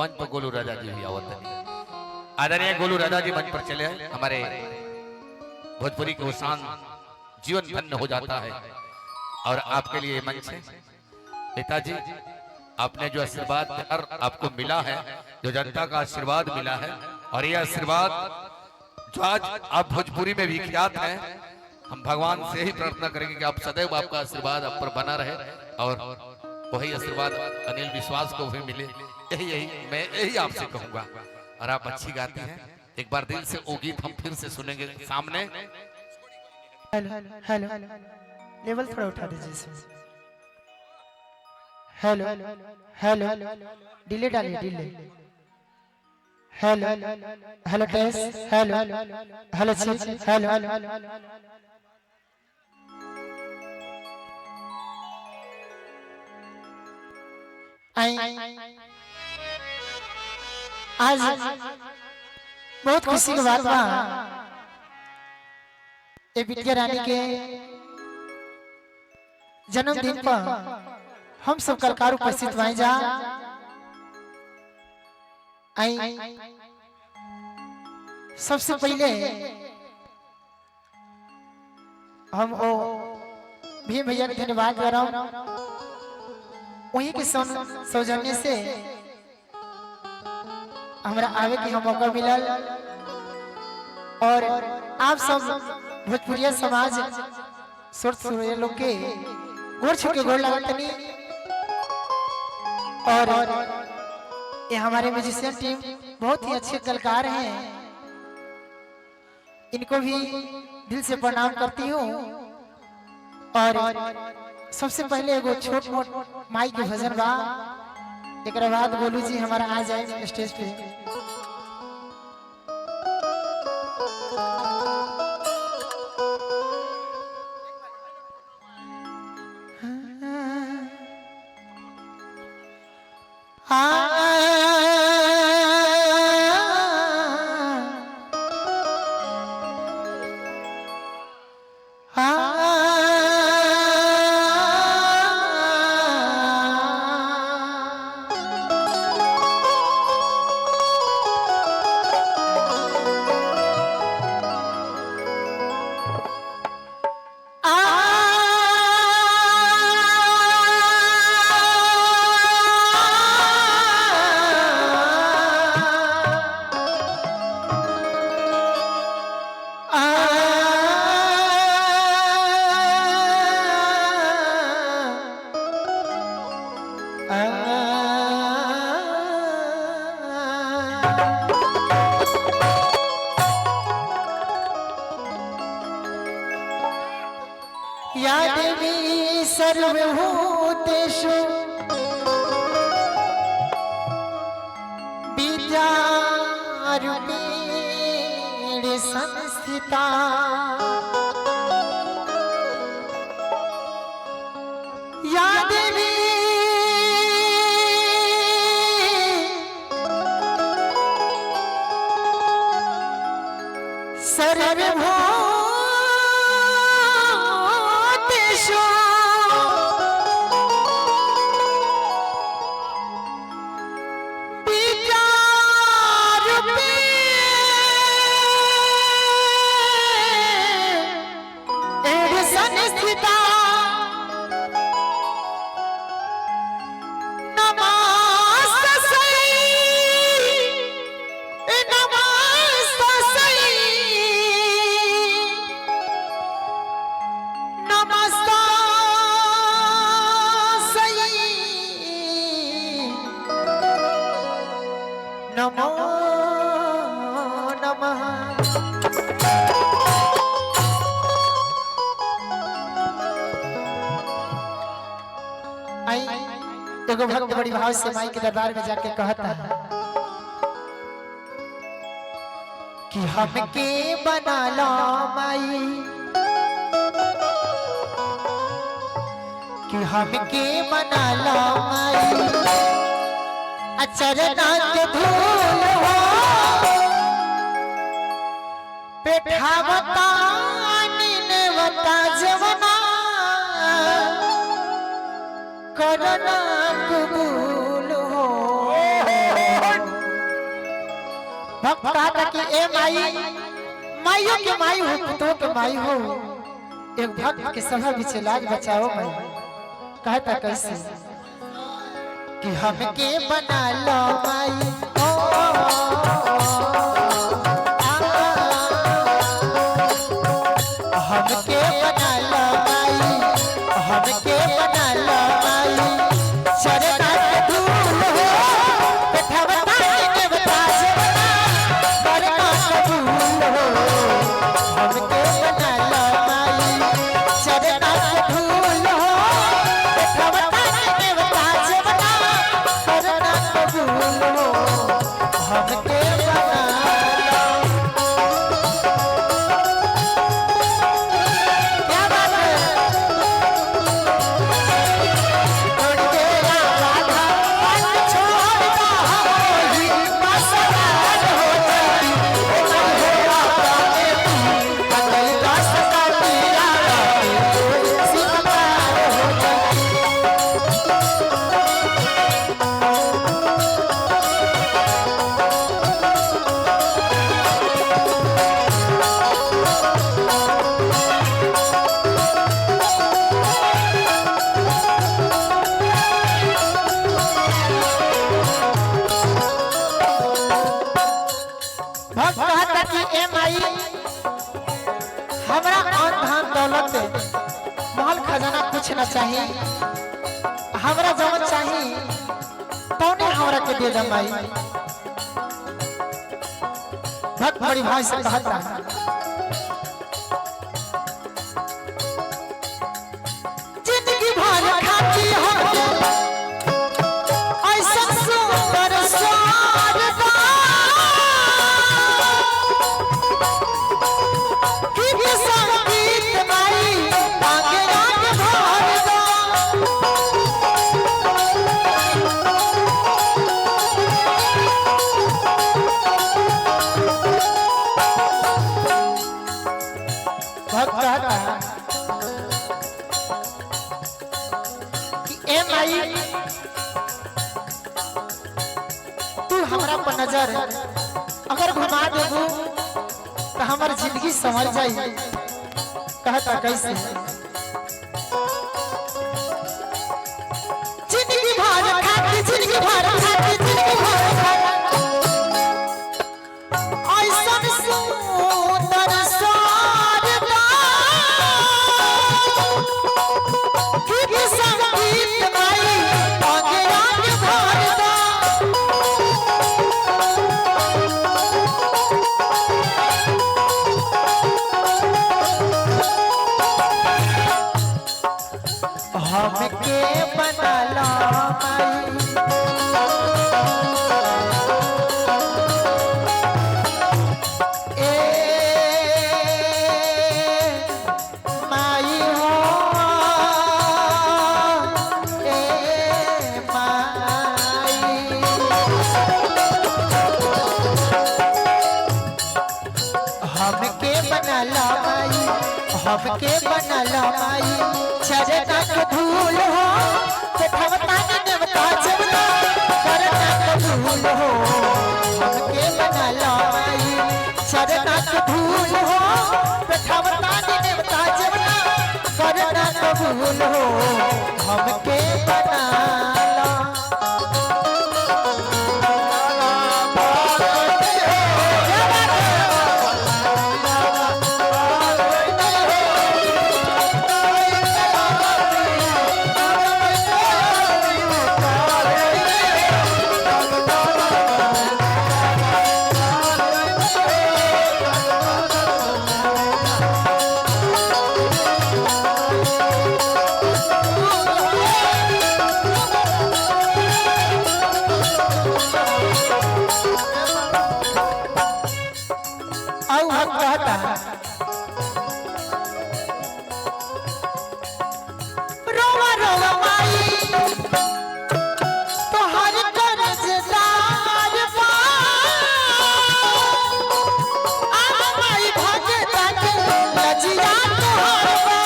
मंच पर गोलू राजा जी भी आवत है। आदरणीय गोलू राजा जी मंच पर चले हैं। हमारे भोजपुरी के शान जीवन धन्य हो जाता है। और आपके लिए मंच है पिताजी, आपने जो आशीर्वाद आपको मिला है, जो जनता का आशीर्वाद मिला है, और यह आशीर्वाद जो आज आप भोजपुरी में विख्यात है, हम भगवान से ही प्रार्थना करेंगे कि आप सदैव आपका आशीर्वाद आप पर बना रहे और वही आशीर्वाद अनिल विश्वास को भी मिले। मैं यही आपसे कहूंगा। और आप अच्छी गाती हैं, एक बार दिल से वो गीत हम फिर से सुनेंगे सामने। हेलो हेलो लेवल थोड़ा उठा दीजिए इसमें। हेलो हेलो डिले डालिए delay. Hello hello test hello hello चीज हेलो आज बहुत खुशी की बात बा। ये बिटिया रानी के जन्मदिन पर हम सब कलाकार उपस्थित हुए जा। सबसे पहले हम ओ भीम भैया के धन्यवाद कर रहा हूँ। वहीं के सौजन्य से हमारा आवे के हम मौका मिलल और आप सब भोजपुरिया समाज सुरत लोग के गोर छू के गोर लगतनी। और ये हमारे म्यूजिशियन टीम बहुत ही अच्छे कलाकार हैं, इनको भी दिल से प्रणाम करती हूँ। और सबसे पहले एगो छोट मोट माई के भजन बा, एक बाद गोलू जी हमारा आ जाए स्टेज पे। या देवी सर्वभूतेषु विद्यारूपेण संस्थिता। या देवी सर्वभूतेषु विद्यारूपेण संस्थिता। नमो नमः। एगो भक्त बड़ी भाव से माई के दरबार में जाके कहता है कि हमके बना लो माई, कि हमके बना लो माई, चरना के धूल हो पेठावता निनवता जवना करना कबूल हो। भक्त कहा था कि ए माई, माइयों के माई हो, पुतों के माई हो, एक भक्त के सभा बीच लाज बचाओ माई। कहता कैसे कि हमके बना लो माई, हमके बना लो माई, हमके बना लो माई, शरणा के धूल हो बैठवता के बताज बरका कबूल हो। हमके बना लो माई, शरणा के धूल हो बैठवता के बताज बरका कबूल हो। हमके बना हमरा अन धन दौलत माल खजाना कुछ न चाहिए, हमरा जवन चाहिए तौने हमरा के दे दे माई। भक्त बड़ी भाई से कहता है जिंदगी भर खाती हो ऐसा सुंदर स्वागत कि संगीत माई आगे आगे भर दो। भक्त कहता है कि ए माई तू हमरा पर नजर अगर घुमा देबू तो हमार जिंदगी संवर जाई। कहता कैसे जिंदगी भर खाती, जिंदगी भर खाती, जिंदगी भर खाती ऐसा सुंदर स्वागत कि संगीत माई आगे आगे भर दो। हमके बना लो माई, ए माई हो, ए माई हमके बना लो माई, हमके बना लो माई, चरना के धूल हो बैठवता के देवता जबना करना के धूल हो। हमके बना लो माई, चरना के धूल हो बैठवता के देवता जबना करना के धूल हो। हमके बना लो औ हम कहता रोवा रोवा माई तोहर कर्जदार बा आ माई भगता के लजिया तोहर बा।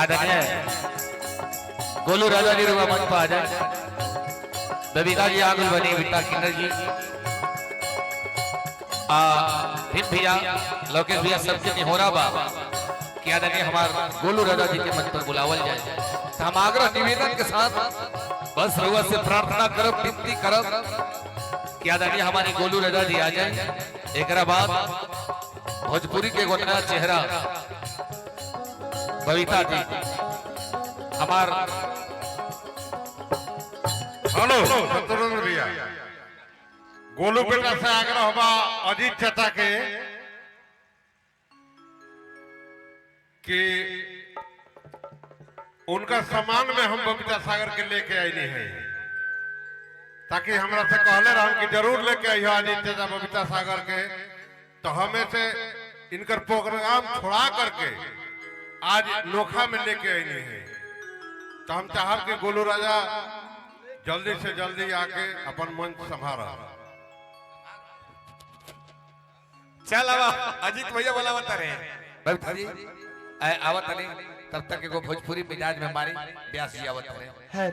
आदरणीय गोलू राजा जी रुआ मंच पर आ जाए। बबीता जी आगुल बनी, विता किन्नर जी, भीम भैया, लोकेश भैया, सबके निहोरा बा कि आदरणीय हमारे गोलू राजा जी के मंच पर बुलावल जाए। तो हम आग्रह निवेदन के साथ बस रुआ से प्रार्थना करब, विनती करब कि आदरणीय हमारे गोलू राजा जी आ जाए। एक बाद भोजपुरी के गोतना चेहरा बबीता जी हमार हेलो शत्रुघ्न भैया, गोलू बेटा से आग्रह होगा अजीत चाचा के कि उनका सामान में हम बबीता सागर के लेके आई नहीं है, ताकि हमरा से कहले रहा कि जरूर लेके आई अजीत चाचा बबीता सागर के। तो हमें से इनकर प्रोग्राम छोड़ा करके आज नोखा में लेके आई नहीं है। तो हम चाहब कि गोलू राजा जल्दी से जल्दी आके अपन मंच संभारा। चल अब अजीत भैया बोला बता रहे बबीता जी आवत नहीं, तब तक एगो भोजपुरी मिजाज में हमारी ब्यास जी आवत रहे। है